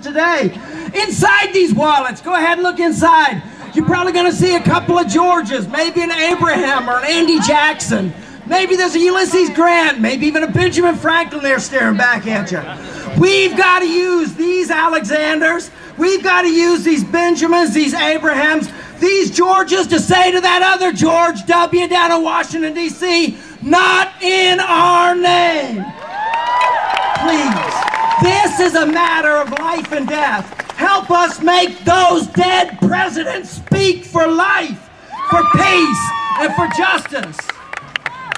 today. Inside these wallets, go ahead and look inside. You're probably going to see a couple of Georges, maybe an Abraham or an Andy Jackson. Maybe there's a Ulysses Grant, maybe even a Benjamin Franklin there staring back at you. We've got to use these Alexanders, we've got to use these Benjamins, these Abrahams, these Georges to say to that other George W. down in Washington, D.C., not in our name. Please, this is a matter of life and death. Help us make those dead presidents speak for life, for peace, and for justice.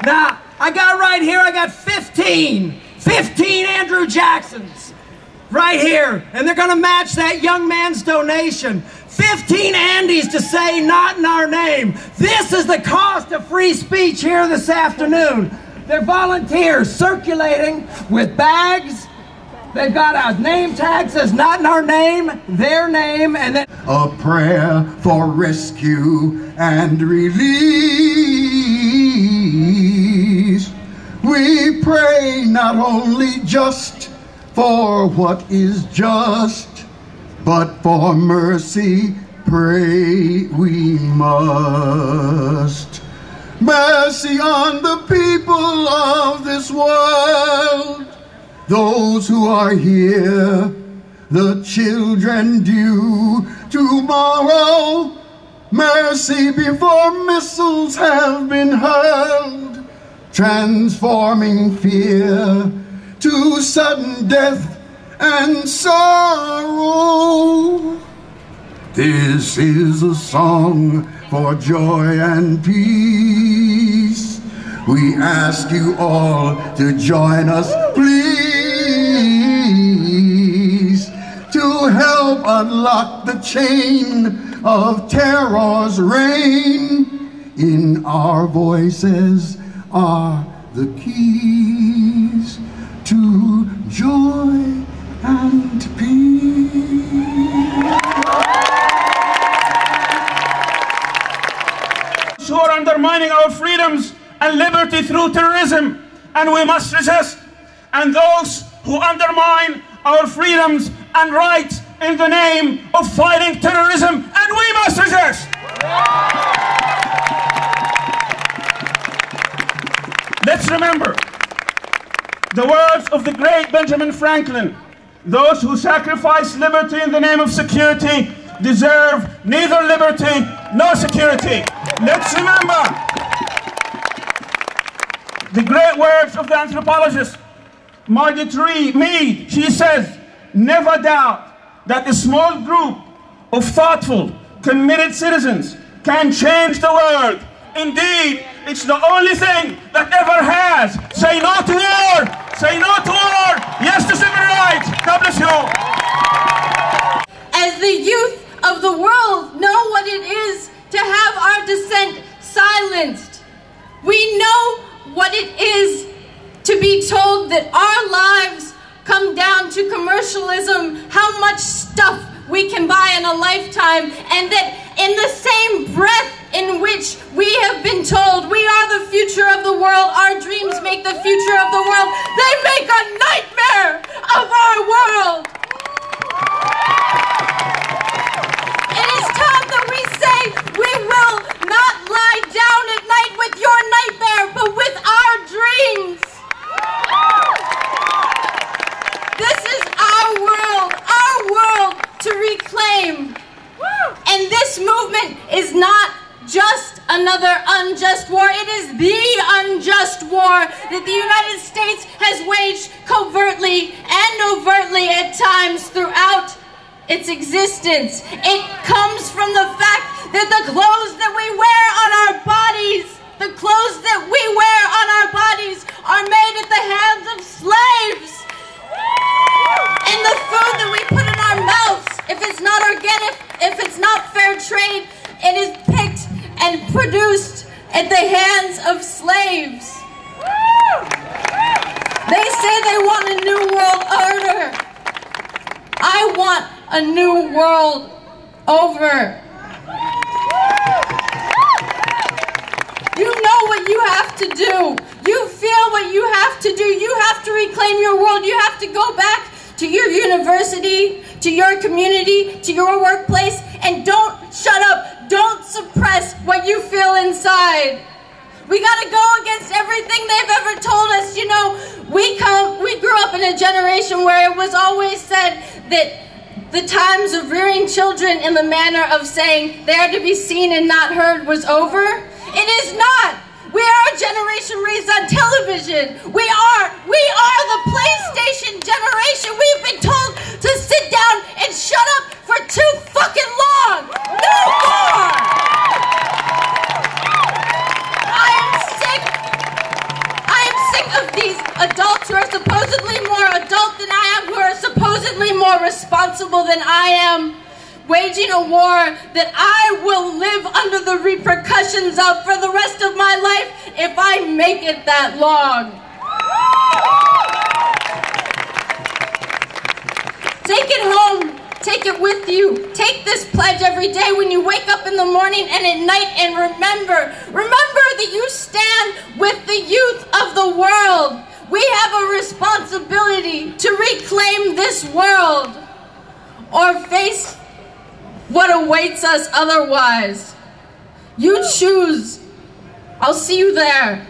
Now, I got right here, I got 15 Andrew Jacksons right here, and they're going to match that young man's donation. 15 Andys to say not in our name. This is the cost of free speech here this afternoon. They're volunteers circulating with bags. They've got a name tag says not in our name, their name, and then a prayer for rescue and release. We pray not only just for what is just, but for mercy pray we must. Mercy on the people of this world, those who are here, the children due tomorrow. Mercy before missiles have been hurled, transforming fear to sudden death and sorrow. This is a song for joy and peace. We ask you all to join us, please, to help unlock the chain of terror's reign. In our voices are the keys to joy and peace. Who are undermining our freedoms and liberty through terrorism, and we must resist. And those who undermine our freedoms and rights in the name of fighting terrorism, and we must resist. Let's remember the words of the great Benjamin Franklin: those who sacrifice liberty in the name of security deserve neither liberty nor security. Let's remember the great words of the anthropologist Margaret Mead. She says, never doubt that a small group of thoughtful, committed citizens can change the world. Indeed, it's the only thing that ever has. Say no to war! Say no to war! Yes to civil rights! God bless you! As the youth of the world know what it is to have our dissent silenced. We know what it is to be told that our lives come down to commercialism, how much stuff we can buy in a lifetime, and that in the same breath in which we have been told we are the future of the world, our dreams make the future of the world, they make a nightmare of our world. It is time that we say we will not lie down at night with your nightmare, but with our dreams. This is our world to reclaim. And this movement is not just another unjust war. It is the unjust war that the United States has waged covertly and overtly at times throughout its existence. It comes from the fact that the clothes that we wear on our bodies, the clothes that we wear on our bodies are made at the hands of slaves. And the food that we put in our mouths, if it's not organic, if it's not fair trade, it is picked and produced at the hands of slaves. They say they want a new world order. I want a new world over. You know what you have to do. You feel what you have to do. You have to reclaim your world. You have to go back to your university, to your community, to your workplace, and don't shut up, don't suppress what you feel inside. We gotta go against everything they've ever told us. You know, we grew up in a generation where it was always said that the times of rearing children in the manner of saying they're to be seen and not heard was over. It is not. We are a generation raised on television. We are the PlayStation generation. We've been told to sit down and shut up for too fucking long. No more. I am sick of these adults who are supposedly more adult than I am, who are supposedly more responsible than I am, waging a war that I will live under the repercussions of for the rest of my life if I make it that long. Take it home. Take it with you. Take this pledge every day when you wake up in the morning and at night, and remember that you stand with the youth of the world. We have a responsibility to reclaim this world or face what awaits us otherwise. You choose. I'll see you there.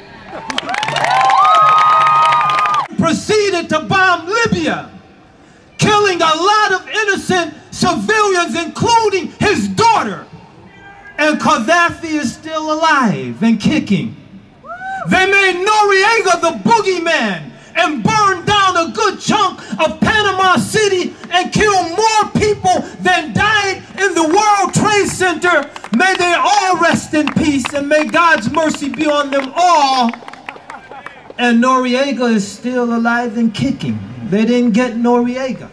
Proceeded to bomb Libya, killing a lot of innocent civilians, including his daughter. And Gaddafi is still alive and kicking. They made Noriega the boogeyman and burned down a good chunk of Panama City and killed more people than died in the World Trade Center. May they all rest in peace, and may God's mercy be on them all. And Noriega is still alive and kicking. They didn't get Noriega.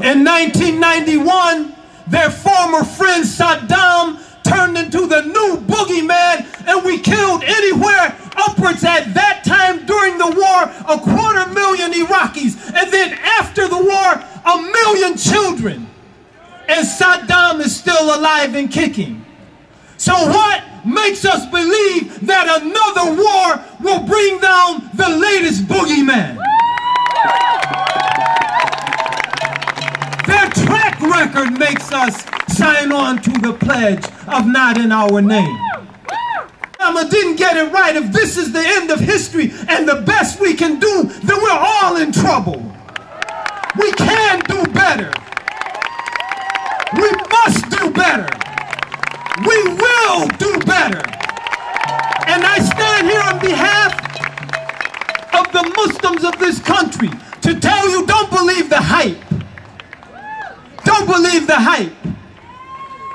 In 1991, their former friend Saddam turned into the new boogeyman, and we killed anywhere upwards at that time during the war 250,000 Iraqis, and then after the war 1,000,000 children. And Saddam is still alive and kicking. So what makes us believe that another war will bring down the latest boogeyman? Their track record makes us sign on to the pledge of not in our name. Obama didn't get it right. If this is the end of history and the best we can do, then we're all in trouble. We can do better. We must do better. We will do better. And I stand here on behalf of the Muslims of this country to tell you, don't believe the hype. Don't believe the hype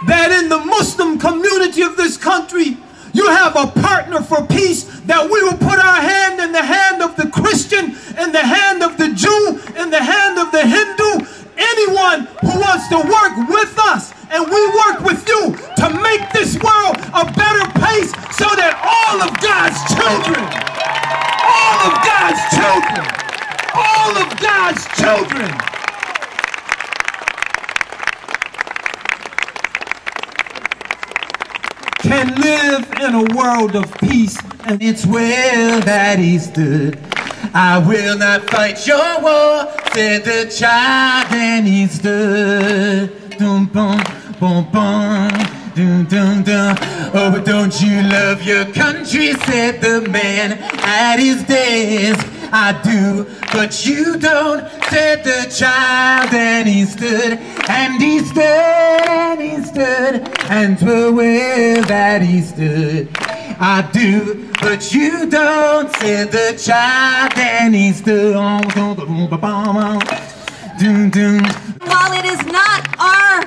that in the Muslim community of this country, you have a partner for peace, that we will put our hand in the hand of the Christian, in the hand of the Jew, in the hand of the Hindu, anyone who wants to work with us, and we work with you to make this world a better place so that all of God's children, can live in a world of peace. And it's well that he stood. I will not fight your war, said the child, and he stood. Dum bum bum bum, dum dum dum. Oh, but don't you love your country, said the man at his desk. I do, but you don't, said the child, and he stood, and he stood, and he stood, and 'twere well that he stood. I do, but you don't, said the child, and he stood. While it is not our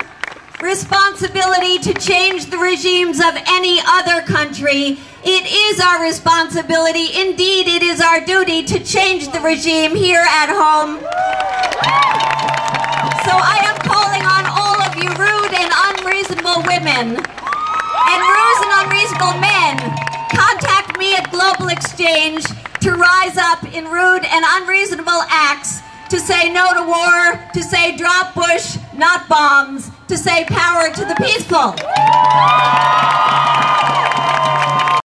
responsibility to change the regimes of any other country, it is our responsibility, indeed it is our duty, to change the regime here at home. So I am calling on all of you rude and unreasonable women and rude and unreasonable men. Contact me at Global Exchange to rise up in rude and unreasonable acts, to say no to war, to say drop Bush, not bombs, to say power to the peaceful.